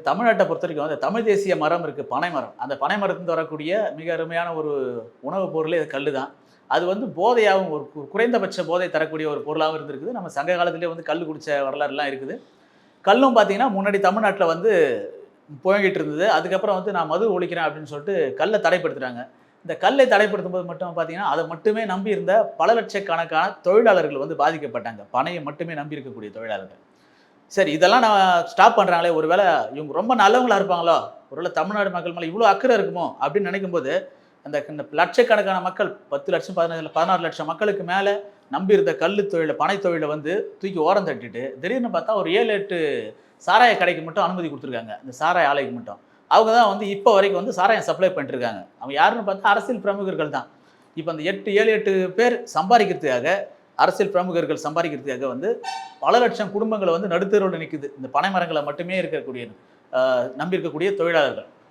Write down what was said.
தமிழ்நாட்டை பொறுத்த வரைக்கும் அந்த தமிழ் தேசிய மரம் இருக்குது, பனை மரம். அந்த பனை மரத்துலேருந்து வரக்கூடிய மிக அருமையான ஒரு உணவுப் பொருளே கல் தான். அது வந்து போதையாகவும் ஒரு குறைந்தபட்ச போதை தரக்கூடிய ஒரு பொருளாகவும் இருந்திருக்குது. நம்ம சங்க காலத்திலே வந்து கல் குடித்த வரலாறுலாம் இருக்குது. கல்லும் பார்த்தீங்கன்னா முன்னாடி தமிழ்நாட்டில் வந்து புழங்கிட்டு இருந்தது. அதுக்கப்புறம் வந்து நான் மது ஒழிக்கிறேன் அப்படின்னு சொல்லிட்டு கல்லை தடைப்படுத்துகிறாங்க. இந்த கல்லை தடைப்படுத்தும்போது மட்டும் பார்த்தீங்கன்னா அதை மட்டுமே நம்பி இருந்த பல லட்சக்கணக்கான தொழிலாளர்கள் வந்து பாதிக்கப்பட்டாங்க. பனையை மட்டுமே நம்பி இருக்கக்கூடிய தொழிலாளர்கள். சரி, இதெல்லாம் நான் ஸ்டாப் பண்ணுறாங்களே, ஒருவேளை இவங்க ரொம்ப நல்லவங்களா இருப்பாங்களோ, ஒருவேளை தமிழ்நாடு மக்கள் மேலே இவ்வளோ அக்கறை இருக்குமோ அப்படின்னு நினைக்கும்போது, இந்த லட்சக்கணக்கான மக்கள் 10 லட்சம் 16 லட்சம் மக்களுக்கு மேலே நம்பி இருந்த கல் தொழிலை, பனை தொழிலை வந்து தூக்கி ஓரம் தட்டிட்டு திடீர்னு பார்த்தா ஒரு 7 8 சாராய கடைக்கு மட்டும் அனுமதி கொடுத்துருக்காங்க. இந்த சாராய ஆலைக்கு மட்டும். அவங்க தான் வந்து இப்போ வரைக்கும் வந்து சாராயம் சப்ளை பண்ணிட்டுருக்காங்க. அவங்க யாருன்னு பார்த்தா அரசியல் பிரமுகர்கள் தான். இப்போ அந்த 7 8 பேர் சம்பாதிக்கிறதுக்காக, அரசியல் பிரமுகர்கள் சம்பாதிக்கிறதுக்காக வந்து பல லட்சம் குடும்பங்களை வந்து நடுத்தெருவில் நிற்குது. இந்த பனை மரங்களை மட்டுமே இருக்கக்கூடிய நம்பி இருக்கக்கூடிய தொழிலாளர்கள்.